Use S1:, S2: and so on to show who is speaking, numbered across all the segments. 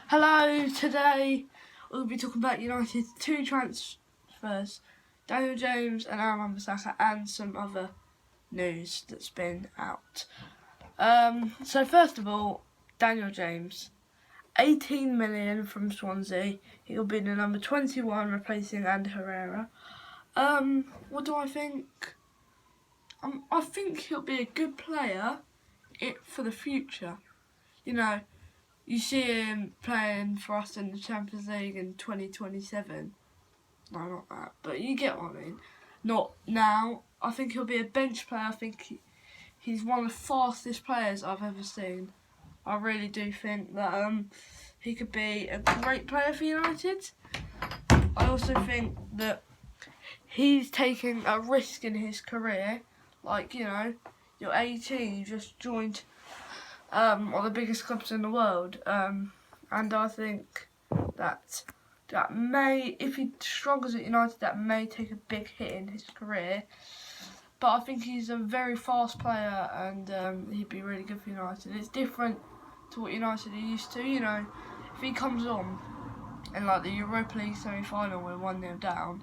S1: Hello, today we'll be talking about United's two transfers, Daniel James and Wan-Bissaka, and some other news that's been out. So first of all, Daniel James, 18 million from Swansea. He'll be the number 21, replacing Andy Herrera. What do I think? I think he'll be a good player for the future. You see him playing for us in the Champions League in 2027. No, not that, but you get what I mean. Not now. I think he'll be a bench player. I think he's one of the fastest players I've ever seen. I really do think that he could be a great player for United. I also think that he's taking a risk in his career. Like, you're 18, you just joined one of the biggest clubs in the world, and I think that may, if he struggles at United, that may take a big hit in his career. But I think he's a very fast player, and he'd be really good for United. It's different to what United are used to. If he comes on in like the Europa League semi-final, we're 1-0 down,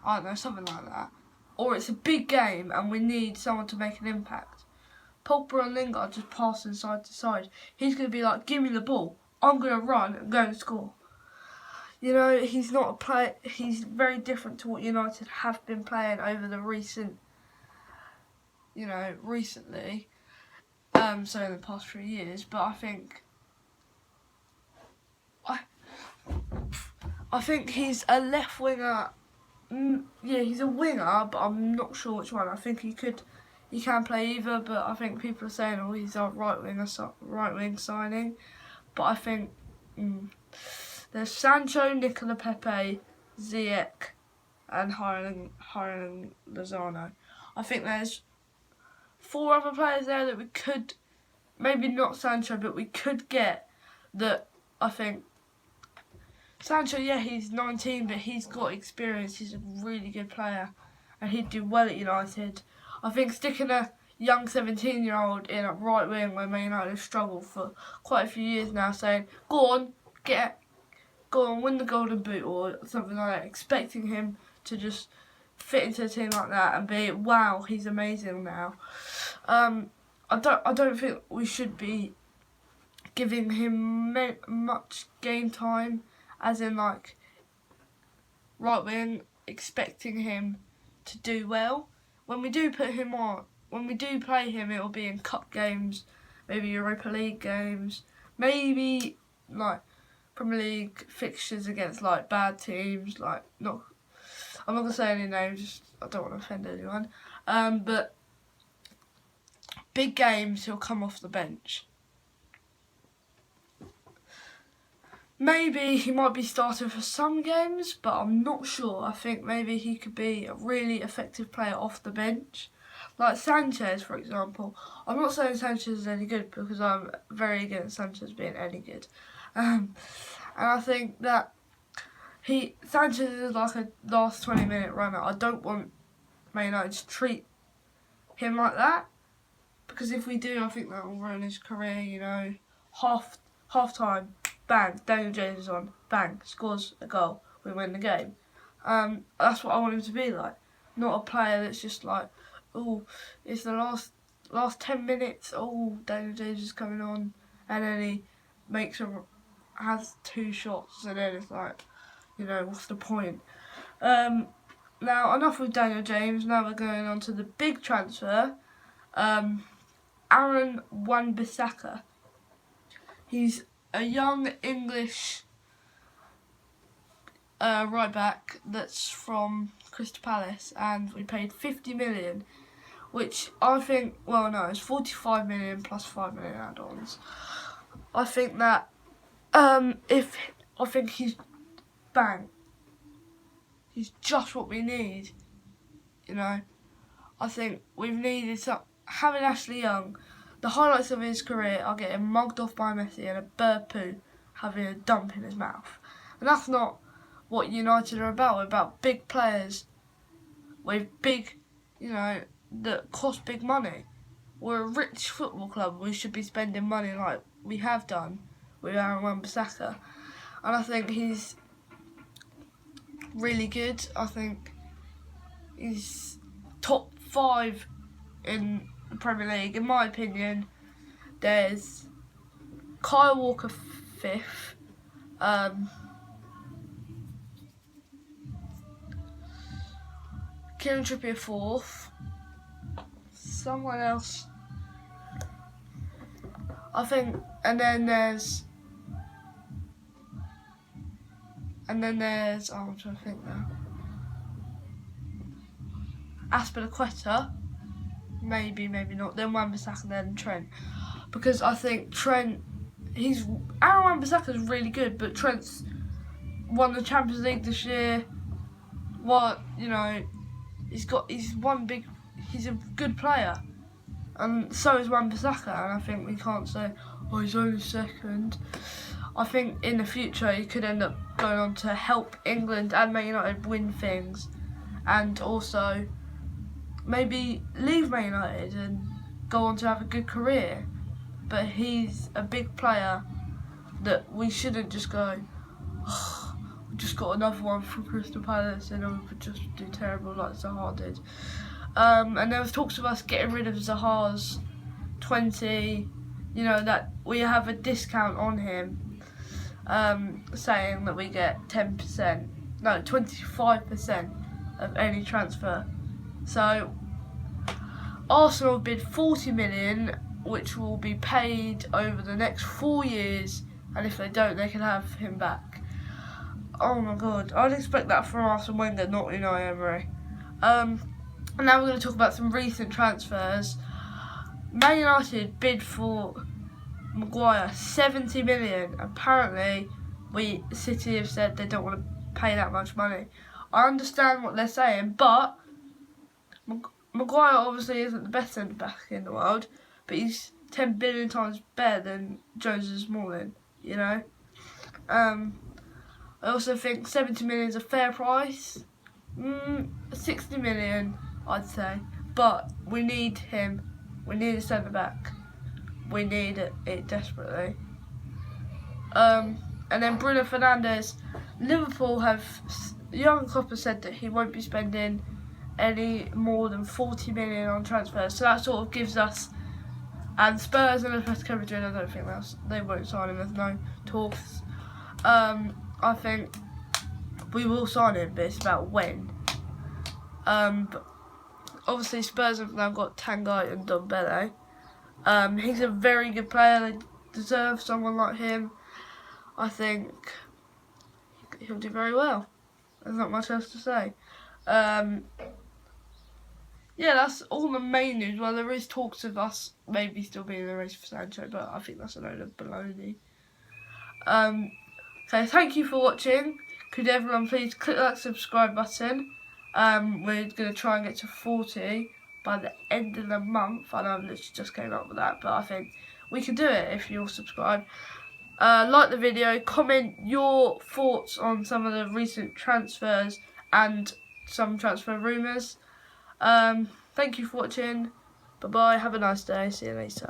S1: I don't know, something like that, or it's a big game and we need someone to make an impact. Pogba and Lingard just passing side to side. He's going to be like, give me the ball. I'm going to run and go and score. He's not a player. He's very different to what United have been playing over the recently. So in the past 3 years. But I think he's a left winger. Yeah, he's a winger, but I'm not sure which one. I think he can play either, but I think people are saying, oh, he's a right wing signing. But I think there's Sancho, Nicola Pepe, Ziyech, and Hiring Lozano. I think there's 4 other players there that we could, maybe not Sancho, but we could get that. I think Sancho, yeah, he's 19, but he's got experience. He's a really good player, and he'd do well at United. I think sticking a young 17-year-old in at right wing where Man United have struggled for quite a few years now, saying, go on, win the Golden Boot or something like that, expecting him to just fit into a team like that and be, wow, he's amazing now. I don't think we should be giving him much game time, as in like right wing, expecting him to do well. When we do put him on, when we do play him, it will be in cup games, maybe Europa League games, maybe like Premier League fixtures against like bad teams. I'm not gonna say any names, just I don't want to offend anyone. But big games, he'll come off the bench. Maybe he might be starting for some games, but I'm not sure. I think maybe he could be a really effective player off the bench. Like Sanchez, for example. I'm not saying Sanchez is any good, because I'm very against Sanchez being any good. And I think that Sanchez is like a last 20-minute runner. I don't want Man United to treat him like that, because if we do, I think that will ruin his career. Half time, bang, Daniel James is on, bang, scores a goal, we win the game. That's what I want him to be like. Not a player that's just like, oh, it's the last 10 minutes, oh, Daniel James is coming on, and then he has 2 shots, and then it's like, what's the point? Now, enough with Daniel James. Now we're going on to the big transfer, Wan-Bissaka. He's a young English right back that's from Crystal Palace, and we paid 50 million, which I think, well, no, it's 45 million plus 5 million add-ons. I think that I think he's bang. He's just what we need. I think we've needed having Ashley Young. The highlights of his career are getting mugged off by Messi and a bird poo having a dump in his mouth. And that's not what United are about. We're about big players with big, that cost big money. We're a rich football club. We should be spending money like we have done with Wan-Bissaka, and I think he's really good. I think he's top 5 in the Premier League, in my opinion. There's Kyle Walker 5th, Kieran Trippier 4th, someone else, I think, and then there's I'm trying to think now. Azpilicueta, maybe not. Then Wan-Bissaka, then Trent, because I think Trent, Wan-Bissaka is really good, but Trent's won the Champions League this year. He's a good player, and so is Wan-Bissaka. And I think we can't say, oh, he's only second. I think in the future he could end up going on to help England and Man United win things, and also maybe leave Man United and go on to have a good career. But he's a big player that we shouldn't just go, oh, we just got another one from Crystal Palace and we would just do terrible like Zaha did. And there was talks of us getting rid of Zaha's 20, that we have a discount on him, saying that we get 25% of any transfer. So Arsenal bid 40 million, which will be paid over the next 4 years, and if they don't, they can have him back. Oh my god, I'd expect that from Arsene Wenger, not Unai Emery. And now we're going to talk about some recent transfers. Man United bid for Maguire 70 million. Apparently, City have said they don't want to pay that much money. I understand what they're saying, but Maguire obviously isn't the best centre back in the world, but he's 10 billion times better than Jones Smalling, I also think 70 million is a fair price. 60 million, I'd say, but we need him. We need a centre back. We need it desperately. And then Bruno Fernades. Liverpool Jurgen Klopp has said that he won't be spending any more than 40 million on transfers. So that sort of gives us, and Spurs and Atletico Madrid, I don't think they won't sign him. There's no talks. I think we will sign him, but it's about when. But obviously Spurs have now got Tanguy and Ndombele. He's a very good player. They deserve someone like him. I think he'll do very well. There's not much else to say. That's all the main news. Well, there is talks of us maybe still being in the race for Sancho, but I think that's a load of baloney. Okay, thank you for watching. Could everyone please click that subscribe button? We're going to try and get to 40 by the end of the month. I know I've literally just came up with that, but I think we can do it if you'll subscribe. Like the video, comment your thoughts on some of the recent transfers and some transfer rumours. Thank you for watching. Bye bye, have a nice day, see you later.